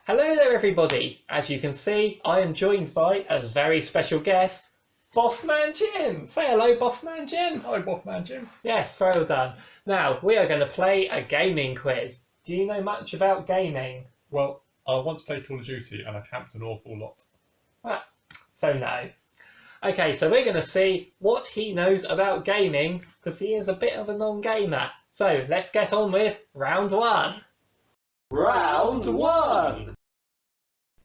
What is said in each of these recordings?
Hello there everybody! As you can see, I am joined by a very special guest, Boffman Jim! Say hello, Boffman Jim! Hello, Boffman Jim. Yes, well done. Now, we are going to play a gaming quiz. Do you know much about gaming? Well, I once played Call of Duty and I camped an awful lot. So no. Okay, so we're going to see what he knows about gaming, because he is a bit of a non-gamer. So, let's get on with round one. Round one!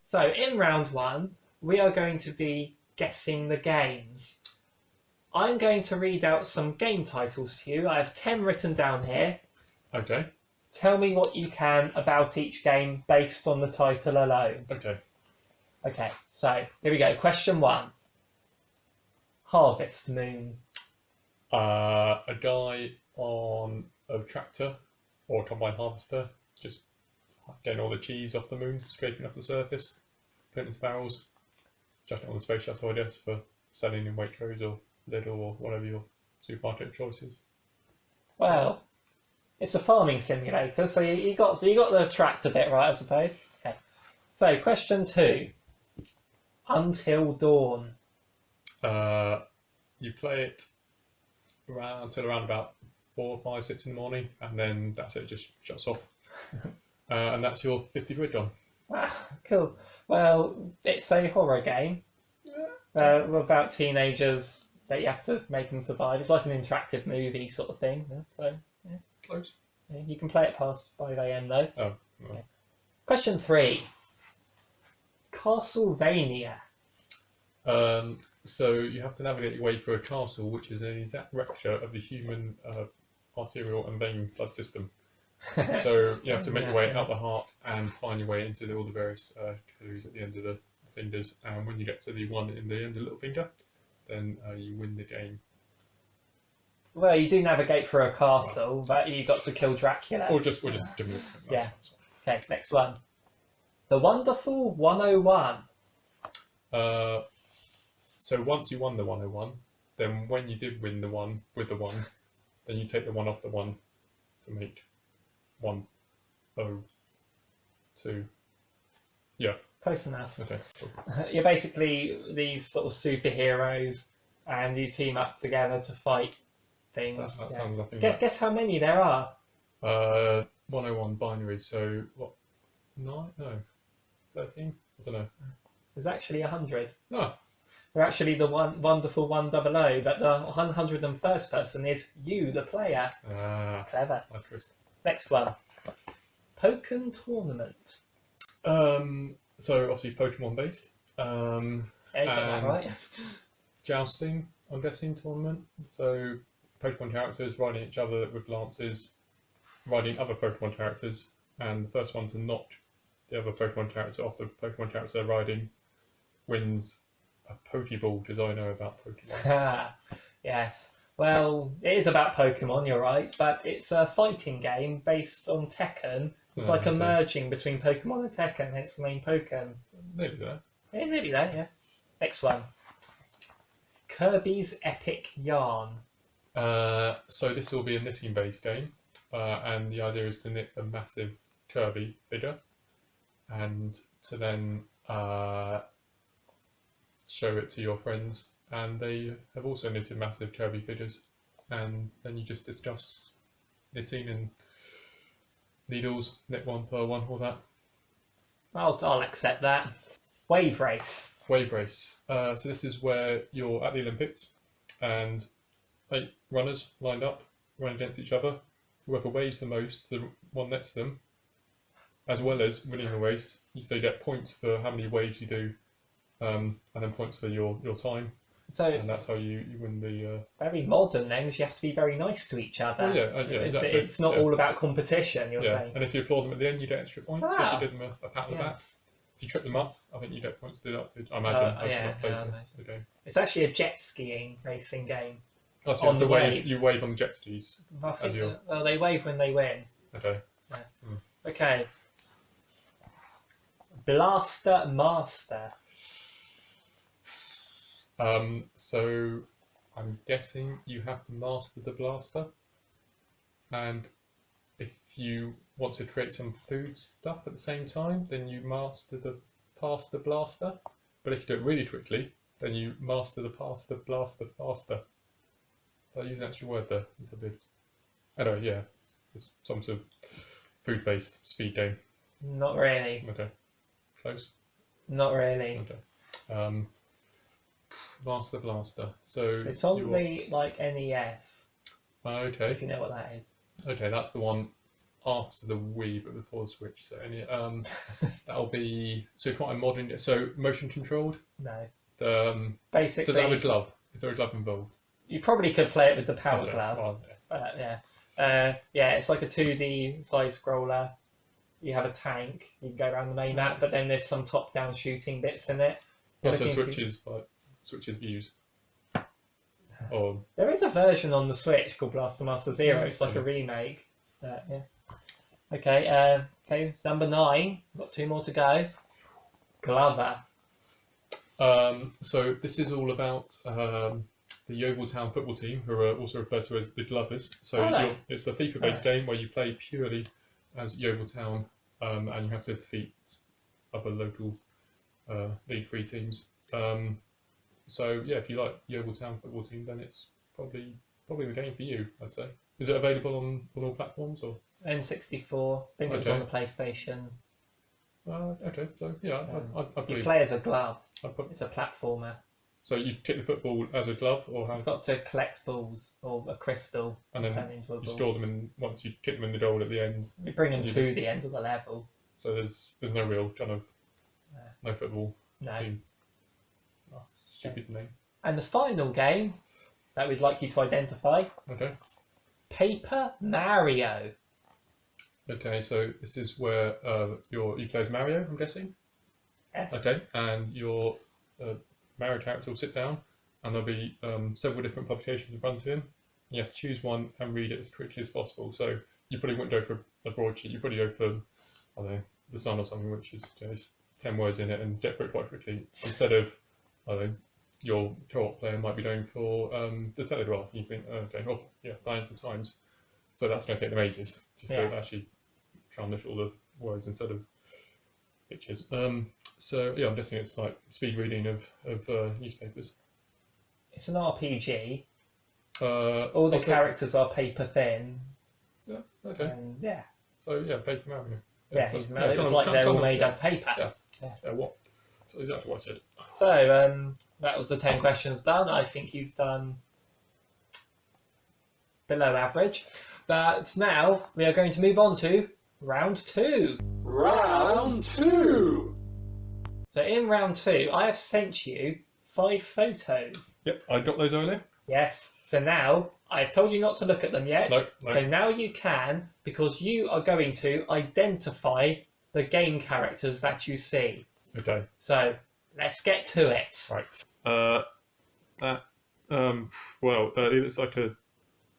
So, in round one, we are going to be guessing the games. I'm going to read out some game titles to you. I have 10 written down here. Okay. Tell me what you can about each game based on the title alone. Okay. Okay, so here we go. Question one. Harvest Moon. A guy on a tractor or a combine harvester, just getting all the cheese off the moon, scraping off the surface, putting it into barrels, chucking it on the space shuttle, I guess, for selling in Waitrose or Lidl or whatever your supermarket choice is. Well, it's a farming simulator, so you got the tractor bit right, I suppose. Okay. So question two. Until Dawn. You play it until around about 4, 5, 6 in the morning, and then that's it, just shuts off. And that's your 50 quid gone. Wow, cool. Well, it's a horror game about teenagers that you have to make them survive. It's like an interactive movie sort of thing. So, yeah. Close. Yeah, you can play it past 5 AM though. Oh. Well. Okay. Question three. Castlevania. So you have to navigate your way through a castle, which is an exact replica of the human arterial and vein blood system. So you have to make your way out the heart and find your way into all the various clues at the end of the fingers. And when you get to the one in the end of the little finger, then you win the game. Well, you do navigate through a castle, but you got to kill Dracula. Or just give me. That's Okay, next one. The Wonderful 101. So once you won the 101, then when you did win the one with the one, then you take the one off the one to make 102. Yeah. Close enough. Okay. Cool. You're basically these sort of superheroes, and you team up together to fight things. That sounds nothing. Guess how many there are? 101 binary. So what? 9? No. 13? I don't know. There's actually 100. No. They're actually the wonderful 100, but the 101st person is you, the player. Clever. That's twist. Next one. Pokken Tournament. So obviously Pokemon based. Yeah, you got that right. Jousting, I'm guessing, tournament. So Pokemon characters riding each other with lances, riding other Pokemon characters, and the first one to knock the other Pokemon character off the Pokemon character they're riding wins a Pokeball, because I know about Pokemon. Yes. Well, it is about Pokemon, you're right, but it's a fighting game based on Tekken. It's like a merging between Pokemon and Tekken. It's the main Pokken. Nearly there. Yeah, nearly there, yeah. Next one. Kirby's Epic Yarn. So this will be a knitting based game, and the idea is to knit a massive Kirby figure and to then show it to your friends, and they have also knitted massive Kirby figures, and then you just discuss knitting and needles, knit one per one, all that. I'll accept that. Wave Race. Wave race. So this is where you're at the Olympics and 8 runners lined up, run against each other. Whoever waves the most, the one next to them, as well as winning the race. So you get points for how many waves you do, and then points for your time. So and that's how you win the. Very modern then, because you have to be very nice to each other. Oh, yeah, exactly. It's not all about competition, you're saying. And if you applaud them at the end, you get extra points. So if you give them a pat on the back. If you trip them up, I think you get points to do that too. I imagine. I've played the game. It's actually a jet skiing racing game. Oh, so on the waves. You wave on the jet skis. Well, they wave when they win. Okay. Yeah. Okay. Blaster Master. So I'm guessing you have to master the blaster, and if you want to create some food stuff at the same time, then you master the Pasta Blaster. But if you do it really quickly, then you master the Pasta Blaster faster. Did I use an actual word there? If I did. Anyway, yeah, it's some sort of food-based speed game. Not really. Okay, close. Not really. Okay. Master Blaster. So It's on the like NES. Okay. If you know what that is. Okay, that's the one after the Wii, but before the Switch. So that'll be quite a modern. So motion controlled. No. Basically. Does it have a glove? Is there a glove involved? You probably could play it with the power Okay. glove. Oh, Yeah. Yeah, it's like a 2D side scroller. You have a tank. You can go around the main map, but then there's some top-down shooting bits in it. Also switches views. Or There is a version on the Switch called Blaster Master Zero. It's like a Okay. remake. Yeah. Okay. Okay. Number 9. Got 2 more to go. Glover. So this is all about the Yeovil Town football team, who are also referred to as the Glovers. So it's a FIFA-based game where you play purely as Yeovil Town, and you have to defeat other local League 3 teams. So yeah, if you like Yeovil Town football team, then it's probably the game for you, I'd say. Is it available on all platforms or? N64. I think it's on the PlayStation. Okay, so yeah, I You believe. play as a glove. I It's a platformer. So you kick the football as a glove, or how? You've got to collect balls or a crystal And then turn into a you ball. store them in once you kick them in the goal at the end. You bring them to the end of the level. So there's no real kind of no football No. team. Oh, stupid name. And the final game that we'd like you to identify: Okay. Paper Mario. Okay, so this is where you play as Mario, I'm guessing. Yes. Okay, and your Mario character will sit down, and there'll be several different publications in front of him. You have to choose one and read it as quickly as possible. So you probably wouldn't go for a broadsheet. You probably go for, I don't know, The Sun or something, which is 10 words in it, and get through it quite quickly. Instead of, I don't know, your co-op player might be going for The Telegraph, and you think, okay, well, yeah, Financial Times. So that's going to take them ages, just to actually try and lift all the words instead of pictures. So yeah, I'm guessing it's like speed reading of newspapers. It's an RPG. All All the characters are paper thin. Yeah, okay. And yeah. So yeah, Paper Mario. It was like they're all made of paper. Yeah. Yes. What? So exactly what I said. So that was the 10 questions done. I think you've done below average. But now we are going to move on to round 2. Round 2. So in round 2, I have sent you 5 photos. Yep, I got those earlier. Yes. So now I've told you not to look at them yet. No. So now you can, because you are going to identify the game characters that you see. Okay. So let's get to it. Right. It looks like a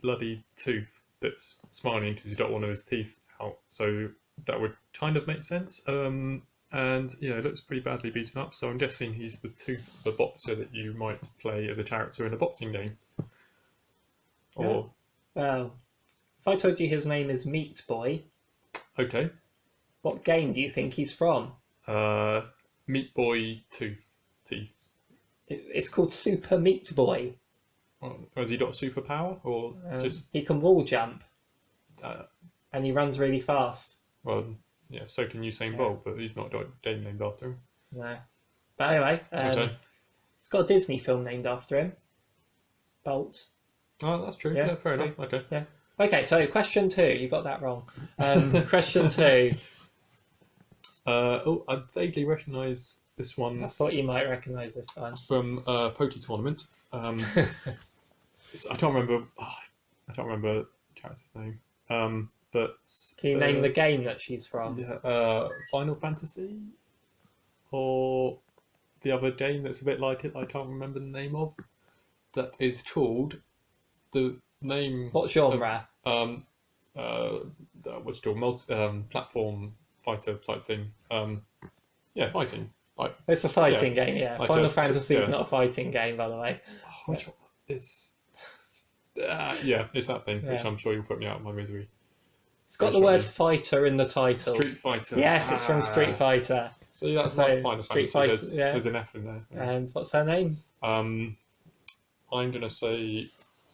bloody tooth that's smiling because you don't want his teeth out. So that would kind of make sense. And yeah, it looks pretty badly beaten up. So I'm guessing he's the tooth of a boxer that you might play as a character in a boxing game. Or Well, if I told you his name is Meat Boy, okay. what game do you think he's from? Meat Boy Teeth. It's called Super Meat Boy. Has he got a superpower or just? He can wall jump Uh, and he runs really fast. well, yeah. So can Usain Bolt, but he's not got a game named after him. No. But anyway, Okay. it's got a Disney film named after him. Bolt. Oh, that's true. Yeah, fair enough. Okay. Yeah. Okay, so question 2. You got that wrong. Question 2. I vaguely recognise this one I thought you might recognise this one. from Pokken Tournament. I can't remember. I can't remember the character's name. But Can you name the game that she's from? yeah, Final Fantasy, or the other game that's a bit like it. I can't remember the name of. That is called the name. What genre? What's it called? Platform fighter type thing. Yeah, fighting. Like It's a fighting game, yeah. Like Final a- Fantasy is yeah. not a fighting game, by the way. which one? It's yeah, it's that thing which Yeah. I'm sure you'll put me out of my misery. It's got the word fighter in the title. Street Fighter. Yes, it's from Street Fighter. So that's So, like Final Street Fantasy. Fighter, yeah. There's an F in there. And what's her name? I'm going to say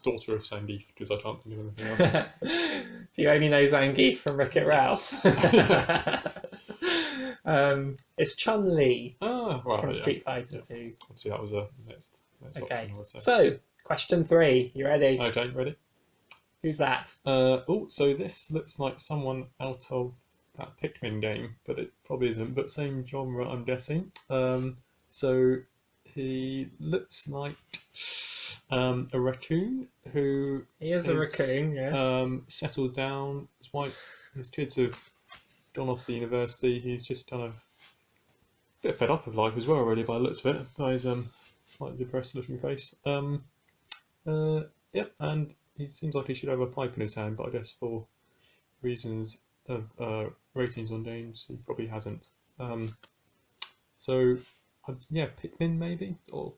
Daughter of Zangief because I can't think of anything else. Do you only know Zangief from Wreck-It Ralph? It's Chun-Li from Street Fighter 2. Let's see, that was a next Okay, option, I would say. so question 3. You ready? Okay, ready? Who's that? So this looks like someone out of that Pikmin game, but it probably isn't. But same genre, I'm guessing. So he looks like a raccoon who He is a raccoon, yeah. Settled down. His kids have gone off to university. He's just kind of a bit fed up with life as well, really, by the looks of it. By his quite depressed looking face. Yep, and he seems like he should have a pipe in his hand, but I guess for reasons of ratings on games, he probably hasn't. So, yeah, Pikmin maybe? Or,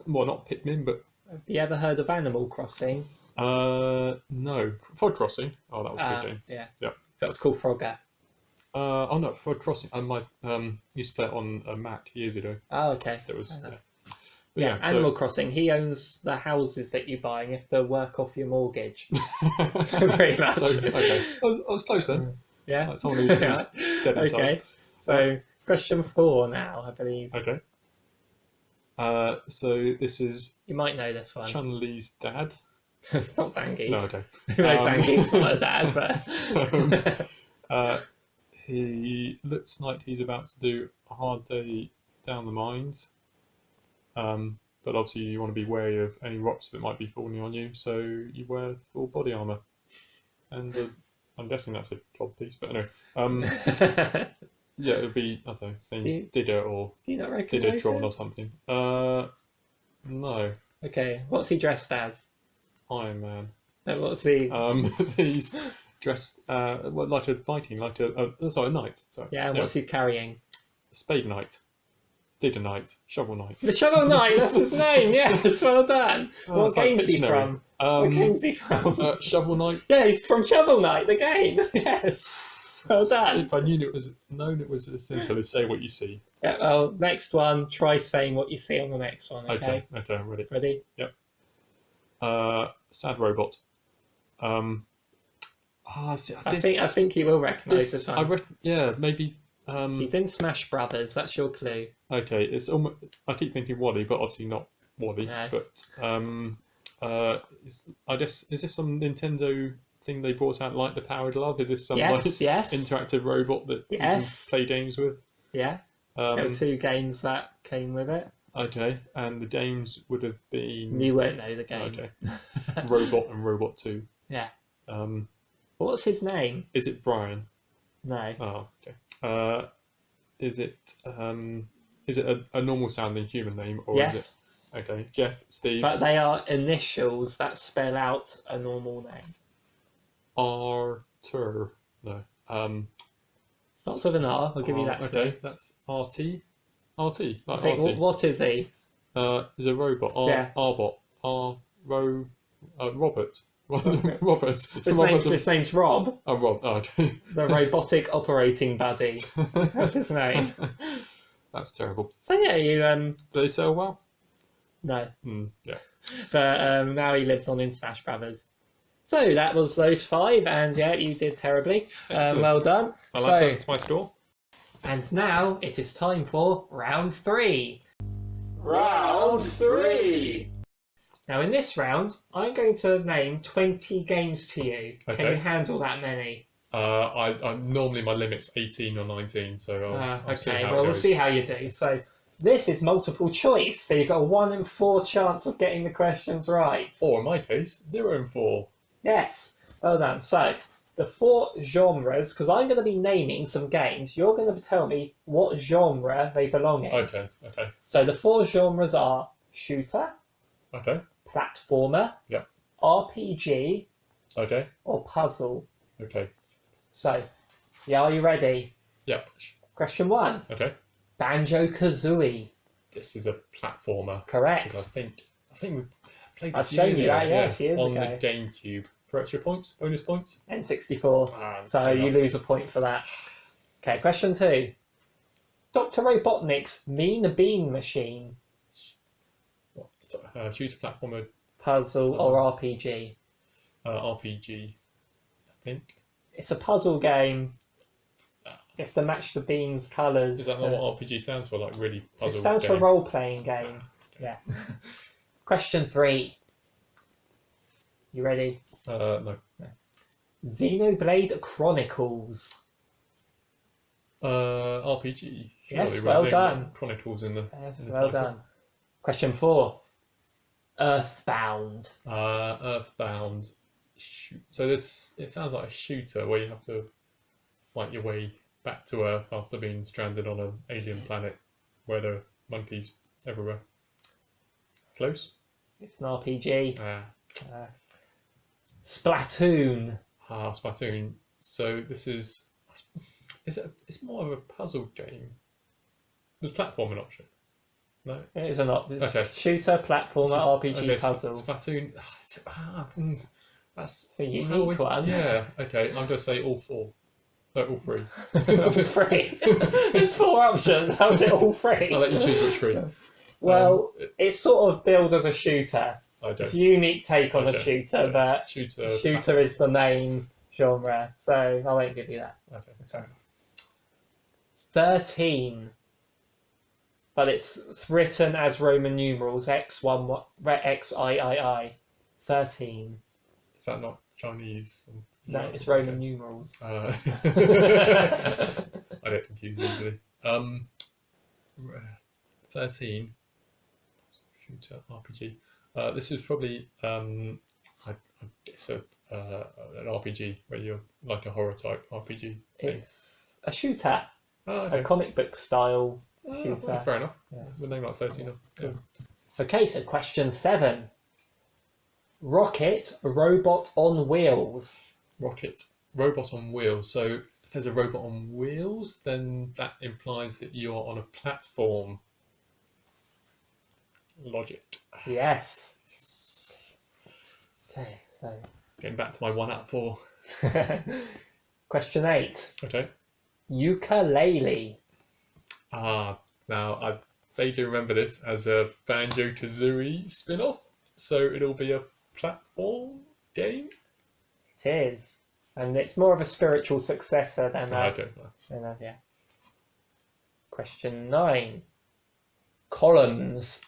well, not Pikmin, but... Have you ever heard of Animal Crossing? No. Frog Crossing? Oh, that was a good game. Yeah. Yep. That was called Frogger. Oh no, Frog Crossing. I used to play it on a Mac years ago. Oh, okay. That was... Yeah, Animal Crossing. He owns the houses that you buy and you have to work off your mortgage. Pretty much. So, okay. I was close then. Yeah. Like someone who was dead inside. Okay. So, question 4 now, I believe. Okay. So this is You might know this one. Chun-Li's dad. It's not Zangief. No, I don't. Zangief's not a dad, but... He looks like he's about to do a hard day down the mines. But obviously you want to be wary of any rocks that might be falling on you, so you wear full body armour. And I'm guessing that's a cod piece, but anyway. Yeah, it would be, I don't know, his name's Didder or Do you not recognise Diddertron him? or something. No. Okay, what's he dressed as? Iron Man. And what's he... He's dressed like a Viking, like a knight. Sorry. Yeah, and what's he carrying? Spade Knight. Didder Knight. Shovel Knight. The Shovel Knight, that's his name, yes, well done. Oh, What game's he from? What game's he from? Shovel Knight. Yeah, he's from Shovel Knight, the game, yes. Well done. If I knew it was as simple as say what you see. Yeah, well, next one, try saying what you see on the next one, okay? Okay, I'm ready. Ready? Yep. Sad Robot. See, I think you will recognise this one. Yeah, maybe. He's in Smash Brothers, that's your clue. Okay, it's almost. I keep thinking Wally, but obviously not Wally. No. But I guess is this some Nintendo thing they brought out, like the Power Glove? Is this some Yes, like yes. interactive robot that you can play games with? Yeah, there were 2 games that came with it. Okay, and the games would have been. You won't know the games. Okay. Robot and Robot 2. Yeah. What's his name? Is it Brian? No. Oh, okay. Is it a normal sounding human name or Yes. is it okay? Jeff, Steve. But they are initials that spell out a normal name. Arthur. No. Starts with an R, I'll give you that. Okay, that's RT. RT. Like I think, RT. what is he? Is a robot. Yeah. Arbot. Robert. Robert. His name's Rob. Oh, Rob. Oh, okay. The robotic operating buddy. That's his name. That's terrible. So yeah, you Do they sell well? no. Yeah. But now he lives on in Smash Brothers. So that was those 5, and yeah, you did terribly. Well done. I like that. It's my score. And now it is time for round 3. Round 3. Now in this round, I'm going to name 20 games to you. Okay. Can you handle that many? I'm normally my limit's 18 or 19, so I'll see okay. how Well, it we'll goes. see how you do. So this is multiple choice. So you've got a 1 in 4 chance of getting the questions right. Or in my case, 0 in 4. Yes. Well done. So the 4 genres, because I'm going to be naming some games, you're going to tell me what genre they belong in. Okay. So the 4 genres are shooter, Okay. platformer, Yep. RPG, Okay. or puzzle. Okay. So, yeah, are you ready? Yep. Question 1. Okay. Banjo-Kazooie. This is a platformer. Correct. Because I think we played I've this shown years you ago, that, yes, years on ago. the GameCube. for extra points, bonus points. N64. So you lose a point for that. Okay, question 2. Dr. Robotnik's Mean Bean Machine. Choose a platformer. Puzzle or RPG? RPG, I think. It's a puzzle game. You have to match the beans' colours. Is that not what RPG stands for? Like really puzzle It stands game? for role-playing game. Yeah. Question 3. You ready? No. Xenoblade Chronicles. RPG. Yes, Surely, well they've done. got Chronicles in the. Yes, in the well title. done. Question 4. Earthbound. Earthbound. So it sounds like a shooter where you have to fight your way back to Earth after being stranded on an alien planet where there are monkeys everywhere. Close? It's an RPG. Ah. Splatoon. Splatoon. So this is it's more of a puzzle game. There's platform an option. No. It is an it's Okay. Shooter, platformer, RPG, Okay, puzzle. Splatoon. That's a unique one. Yeah. Okay. I'm going to say all 4. No, all 3. All 3. There's 4 options. How's it all 3? I'll let you choose which 3. Well, it's sort of billed as a shooter. I don't. It's a unique take on a shooter, Yeah. but Shooter is the main genre, so I won't give you that. Okay, fair enough. 13. But it's written as Roman numerals, X1, XIII. 13. Is that not Chinese? No, it's Roman numerals. I get confused easily. 13. Shooter RPG. This is probably I guess an RPG where you're like a horror type RPG thing. It's a shooter, Okay. a comic book style shooter. Well, fair enough. Yeah. We'll name like 13. Yeah. Okay, so question 7. Rocket, robot on wheels. Rocket, robot on wheels. So if there's a robot on wheels, then that implies that you're on a platform. Logic. Yes. Okay, so Getting back to my 1 out of 4. question 8. Okay. Ukulele. Now I vaguely remember this as a Banjo-Kazooie spin-off, so it'll be a platform game? It is. And it's more of a spiritual successor than I don't know. yeah. Question 9. Columns.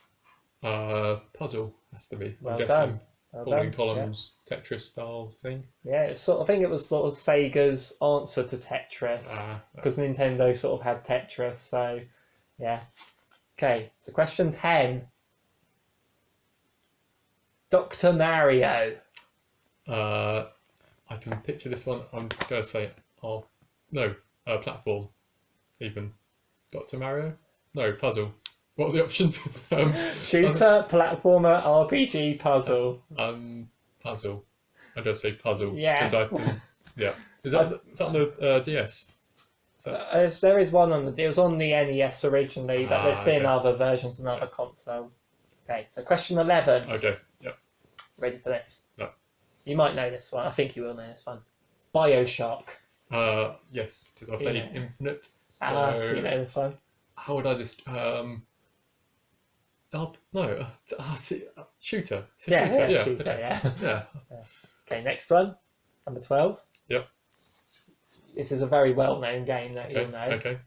Puzzle has to be. Well I'm done. guessing Well falling done. columns, Tetris style thing. Yeah, it's I think it was sort of Sega's answer to Tetris. Because Nintendo sort of had Tetris, so yeah. Okay, so question 10. Dr. Mario. I can picture this one. I'm going to say, platform, even. Dr. Mario? No, puzzle. What are the options? Shooter, platformer, RPG, puzzle. Puzzle. I'm going to say puzzle. Yeah. 'Cause I didn't, yeah. Is that on the DS? There is one on it was on the NES originally, but there's been okay. other versions on other consoles. Okay, so question 11. Okay, yep. Ready for this? No. You might know this one. I think you will know this one. BioShock. Yes, because I played Infinite. So So you know this one. how would I shooter. It's a shooter. Yeah. shooter, Okay. yeah. Yeah. Okay, next one. Number 12. Yep. This is a very well-known game that Okay. you'll know. Okay.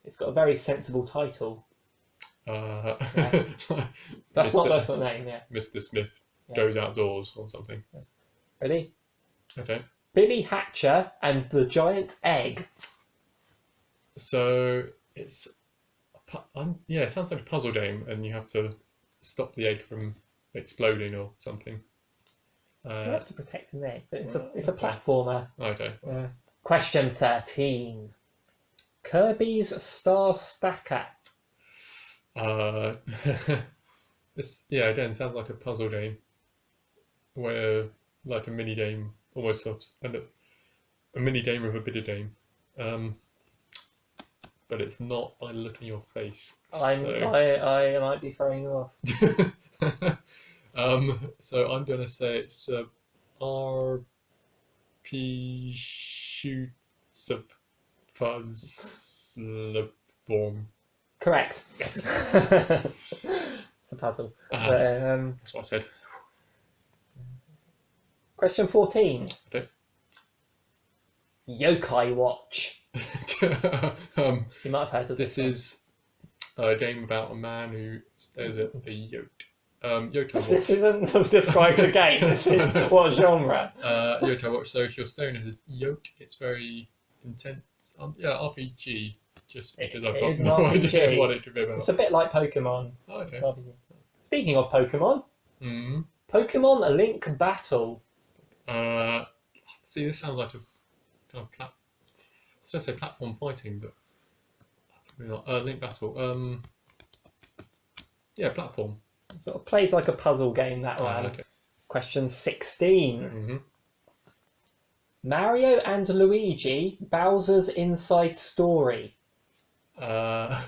It's got a very sensible title. That's Mr. not the name, yeah. Mr. Smith Yes. goes outdoors or something. Ready? Okay. Billy Hatcher and the Giant Egg. So it's it sounds like a puzzle game, and you have to stop the egg from exploding or something. You have to protect an egg, but it's a okay. platformer. Okay. Question 13. Kirby's Star Stacker. Again, sounds like a puzzle game, where like a mini game, almost a mini game with a bit of game. But it's not by the look on your face. I might be throwing you off. So I'm going to say it's RP shoots a puzzle form. Correct. Yes. It's a puzzle. That's what I said. Question 14. Okay. Yokai Watch. You might have heard of This one. is a game about a man who stares at a yoke. Yokai Watch. This isn't describing the game. This is what genre. Yokai Watch. So if you're staring at a yoke, it's very intense. Yeah, RPG. Just because I've got no idea what it could be about. It's a bit like Pokemon. Oh, okay. Speaking of Pokemon, Mm. Pokemon A Link Battle. See, this sounds like a kind of I was going to say platform fighting, but probably not. Link Battle. Yeah, platform. Sort of plays like a puzzle game, that one. Okay. Question 16. Mm-hmm. Mario and Luigi, Bowser's Inside Story. Again,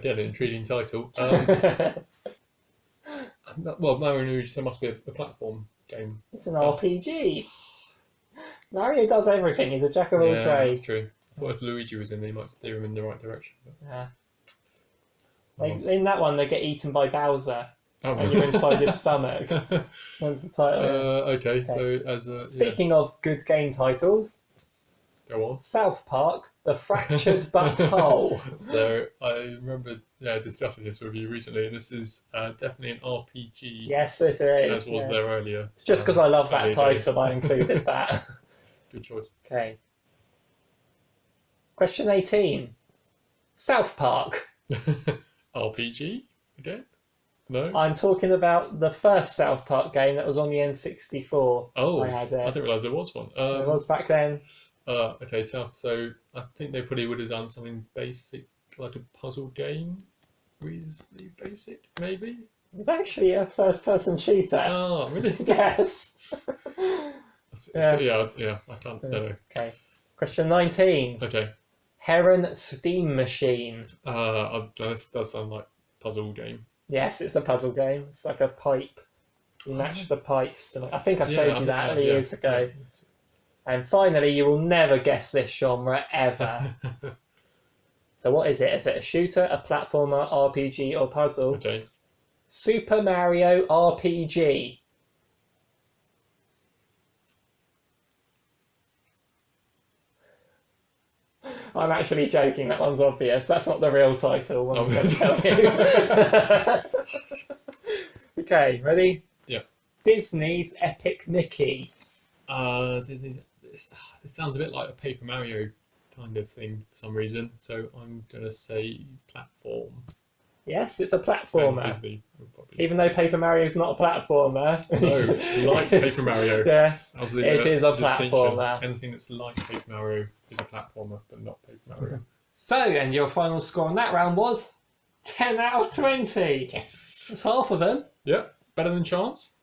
an intriguing title. Well, Mario and Luigi, there must be a platform game. It's an RPG. Mario does everything. He's a jack of all Yeah, trades. that's true. I thought if Luigi was in there, he might steer him in the right direction. But... Yeah. In that one, they get eaten by Bowser, Oh. and you're inside his stomach. That's the title. Okay, so as a... Speaking of good game titles, Go on. South Park, The Fractured Butthole. So I remember discussing this with you recently, and this is definitely an RPG. Yes, it is. As was there earlier. It's just because I love that earlier title, I included that. Good choice. Okay. Question 18. South Park. RPG again? No. I'm talking about the first South Park game that was on the N64. Oh, I had I didn't realise there was one. it was back then. Okay, so I think they probably would have done something basic, like a puzzle game, reasonably basic, maybe. It's actually a first-person shooter. Oh, really? Yes. Yeah. I can't. No. Okay. Question 19. Okay. Heron Steam Machine. This does sound like a puzzle game. Yes, it's a puzzle game. It's like a pipe. You match the pipes. I think I showed you that years ago. Yeah. And finally, you will never guess this genre ever. So what is it? Is it a shooter, a platformer, RPG, or puzzle? Okay. Super Mario RPG. I'm actually joking, that one's obvious. That's not the real title, I'm going to tell you. Okay, ready? Yeah. Disney's Epic Mickey. This sounds a bit like a Paper Mario kind of thing for some reason, so I'm going to say platform. Yes, it's a platformer. Disney, probably. Even though Paper Mario is not a platformer. No, like Paper Mario. Yes, it is a platformer. Anything that's like Paper Mario is a platformer, but not Paper Mario. So, and your final score on that round was 10 out of 20. Yes! That's half of them. Yeah, better than Chance.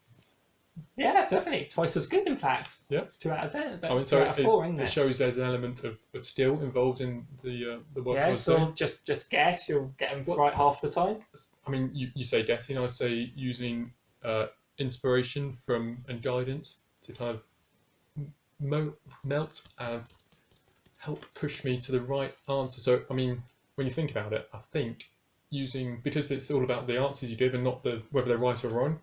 Yeah, definitely. Twice as good, in fact. Yeah. It's 2 out of 10. I mean, 2 out of 4, isn't it it? shows there's an element of skill involved in the work. Yeah, so just guess. You'll get them right half the time. I mean, you say guessing. I say using inspiration from and guidance to kind of melt and help push me to the right answer. So, I mean, when you think about it, I think because it's all about the answers you give and not whether they're right or wrong.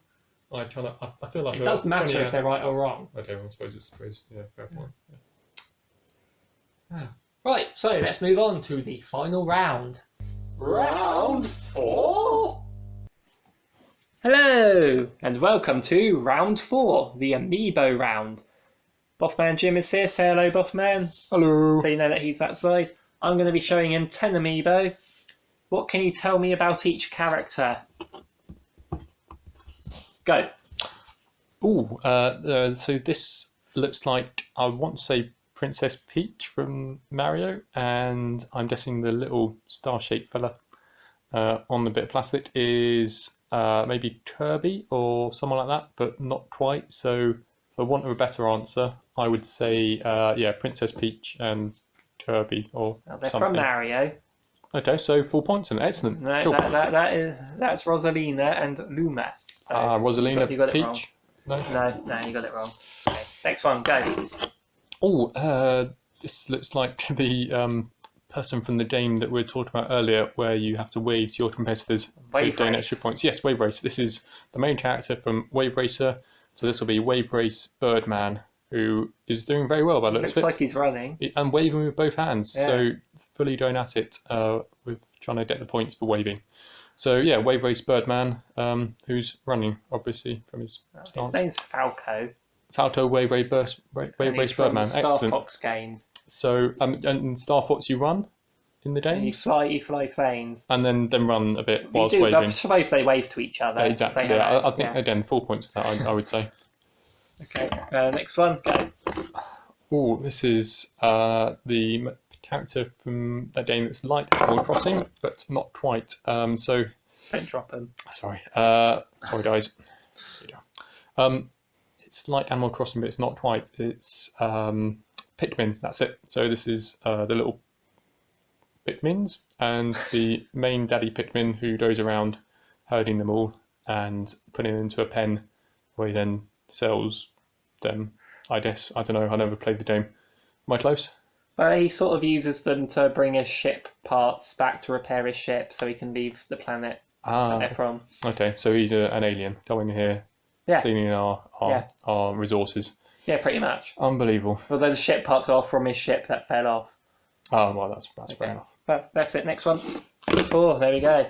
I feel like it does matter if they're right or wrong. Okay, well, I suppose it's fair point. Yeah. Right, so let's move on to the final round. Round 4? Hello, and welcome to round 4, the Amiibo round. Boffman Jim is here. Say hello, Boffman. Hello. So you know that he's that side. I'm going to be showing him 10 Amiibo. What can you tell me about each character? Go. So this looks like, I want to say Princess Peach from Mario, and I'm guessing the little star-shaped fella on the bit of plastic is maybe Kirby or someone like that, but not quite. So for want of a better answer, I would say Princess Peach and Kirby or They're something. from Mario. Okay, so 4 points and excellent. No, cool. that's Rosalina and Luma. So Rosalina you got it wrong. Peach. No. No, you got it wrong. Okay, next one, go. Oh, this looks like the person from the game that we were talking about earlier, where you have to wave to your competitors to gain extra points. Yes, Wave Race. This is the main character from Wave Racer. So this will be Wave Race Birdman, who is doing very well by the looks of it. Looks like he's running. And waving with both hands. Yeah. So fully going at it with trying to get the points for waving. So yeah, Wave Race Birdman, who's running obviously from his stance. His name's Falco. Falco Wave Race Birdman. Star Excellent. Fox games. So and Star Fox you run in the And you games, fly planes. and then run a bit whilst I waving. suppose they wave to each other. Exactly. Say Yeah, hello. I think again 4 points for that. I would say. Okay. Next one, go. Oh, this is the character from that game that's like Animal Crossing, but not quite. So Don't drop them. sorry, sorry guys. It's like Animal Crossing, but it's not quite. It's Pikmin. That's it. So this is the little Pikmins and the main daddy Pikmin who goes around herding them all and putting them into a pen, where he then sells them. I guess I don't know. I never played the game. Am I close? But he sort of uses them to bring his ship parts back to repair his ship, so he can leave the planet that they're from. Okay, so he's an alien coming here, stealing our resources. Yeah, pretty much. Unbelievable. Although the ship parts are from his ship that fell off. Oh well, that's fair enough. But that's it. Next one. 4. There we go.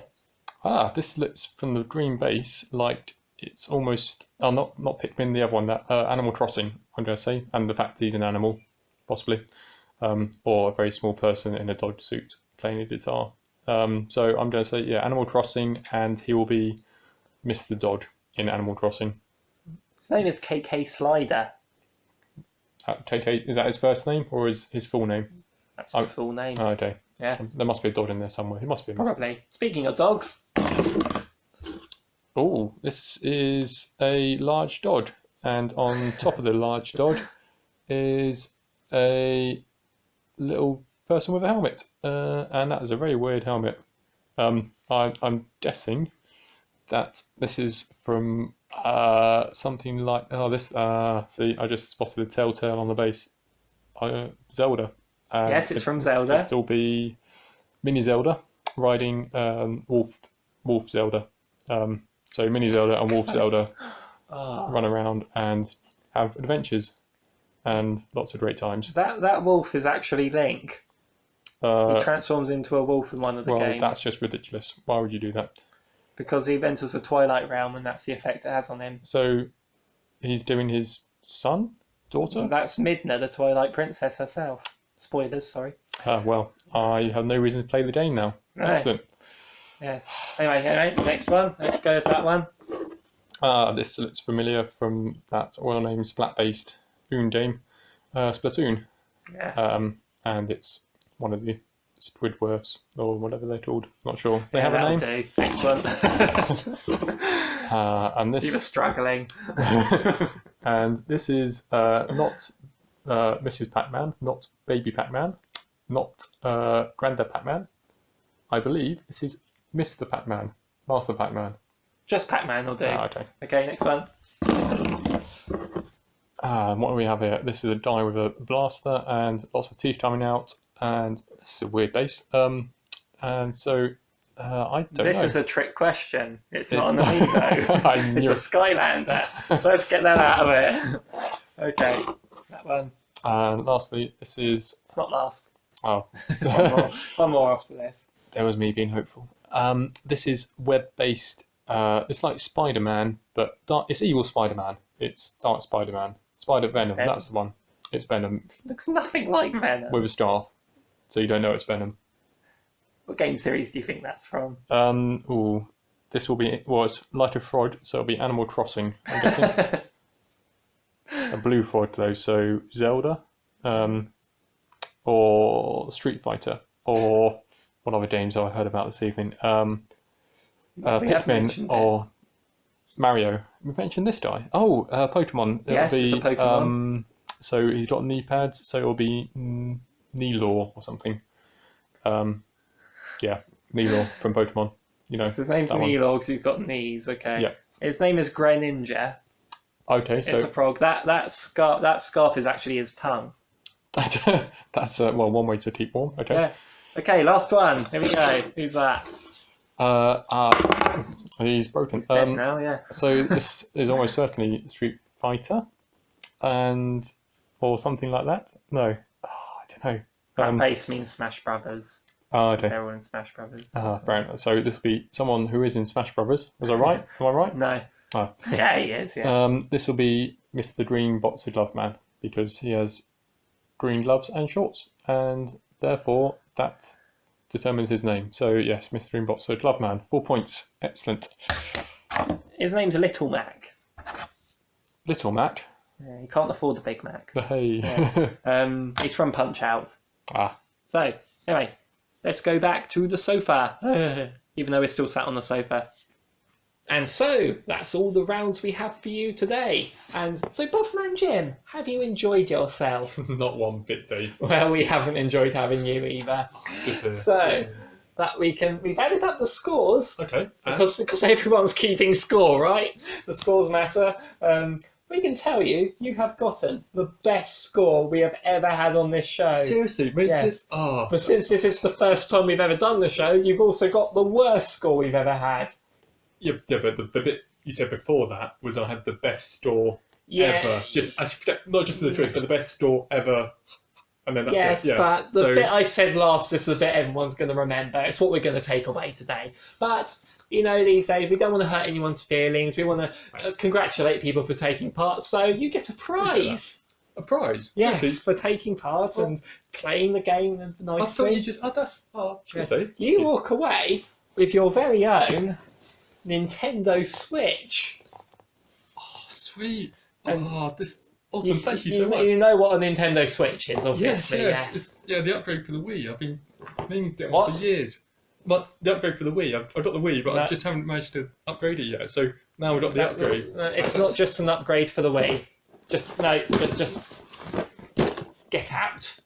This looks from the green base like it's almost not Pikmin, the other one, that Animal Crossing, I'm going to say, and the fact that he's an animal, possibly, or a very small person in a dog suit playing a guitar. So I'm going to say Animal Crossing, and he will be Mr. Dog in Animal Crossing. His name is KK Slider. KK, is that his first name or is his full name? That's his full name. Oh, okay. Yeah. There must be a dog in there somewhere. He must be. Probably. Speaking of dogs. Oh, this is a large dog, and on top of the large dog is a little person with a helmet, and that is a very weird helmet. I'm guessing that this is from something like this. See, I just spotted a telltale on the base. Zelda. Yes, it's from Zelda. It'll be Mini Zelda riding Wolf Zelda. So Mini Zelda and Wolf Zelda run around and have adventures and lots of great times. That wolf is actually Link. He transforms into a wolf in one of the games. Well, that's just ridiculous. Why would you do that? Because he enters the Twilight Realm, and that's the effect it has on him. So he's doing his son, daughter? Well, that's Midna, the Twilight Princess herself. Spoilers, sorry. Well, I have no reason to play the game now. No. Excellent. Yes. Anyway, next one. Let's go with that one. This looks familiar from that well-named Splat-based Oon game, Splatoon. Yeah. And it's one of the Squidward's or whatever they're called. Not sure. They have a name. Do. Next one. And this. You were struggling. And this is not Mrs. Pac-Man, not Baby Pac-Man, not Grandad Pac-Man. I believe this is Mr. Pac-Man, Master Pac-Man. Just Pac-Man will do. Okay. Okay, next one. What do we have here? This is a guy with a blaster and lots of teeth coming out, and this is a weird base. And so I don't know. This is a trick question. It's not an amiibo. I knew it's a Skylander. So let's get that out of it. Okay, that one. And lastly, this is. It's not last. Oh, one more after this. There was me being hopeful. This is web-based. It's like Spider-Man, but it's evil Spider-Man. It's Dark Spider-Man. Spider-Venom, that's the one. It's Venom. Looks nothing like Venom. With a staff, so you don't know it's Venom. What game series do you think that's from? This will be, it's like a fraud, so it'll be Animal Crossing, I'm guessing. A blue fraud though, so Zelda, or Street Fighter, or what other games have I heard about this evening? Pikmin or Mario. We mentioned this guy. Pokemon. Yes, it's a Pokemon. So he's got knee pads, so it'll be Neelaw or something. Neelaw from Pokemon. You know. So his name's Neelaw because he's got knees. Okay. Yeah. His name is Greninja. Okay, It's a frog. That scarf is actually his tongue. that's well, one way to keep warm. Okay. Yeah. Okay, last one. Here we go. Who's that? He's broken. Dead now, yeah. So this is almost certainly Street Fighter, or something like that. No, I don't know. That base means Smash Brothers. Okay. They're all in Smash Brothers. Fair enough. So this will be someone who is in Smash Brothers. Was I right? Am I right? No. Oh. Yeah, he is. Yeah. This will be Mr. Green Boxer Glove Man because he has green gloves and shorts, and therefore that determines his name. So yes, Mr. Green Boxer Glove Man. 4 points. Excellent. His name's Little Mac. Little Mac. Yeah, he can't afford the Big Mac. Hey. Yeah. He's from Punch Out. Ah. So anyway, let's go back to the sofa. Even though we're still sat on the sofa. And so, that's all the rounds we have for you today. And so, Boffman Jim, have you enjoyed yourself? Not one bit, Dave. Well, we haven't enjoyed having you either. So, that we've added up the scores. Okay. Because everyone's keeping score, right? The scores matter. We can tell you have gotten the best score we have ever had on this show. Seriously, mate. Yes. But since this is the first time we've ever done the show, you've also got the worst score we've ever had. Yeah, but the bit you said before that was I had the best score ever. Not just the truth, but the best score ever. And then that's yes, it. Yeah. But the bit I said last is the bit everyone's going to remember. It's what we're going to take away today. But, these days, we don't want to hurt anyone's feelings. We want to congratulate people for taking part. So you get a prize. A prize? Yes, Seriously? for taking part and playing the game nicely. I thought you just... Seriously? You walk away with your very own Nintendo Switch. Oh, sweet. And this... Awesome, thank you so much. You know what a Nintendo Switch is, obviously. Yes. It's, the upgrade for the Wii. I've been meaning to get one for years. But the upgrade for the Wii. I've got the Wii, but I just haven't managed to upgrade it yet. So now we've got the upgrade. It's not just an upgrade for the Wii. Just get out.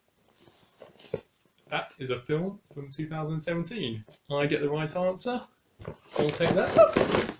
That is a film from 2017. I get the right answer. I'll take that.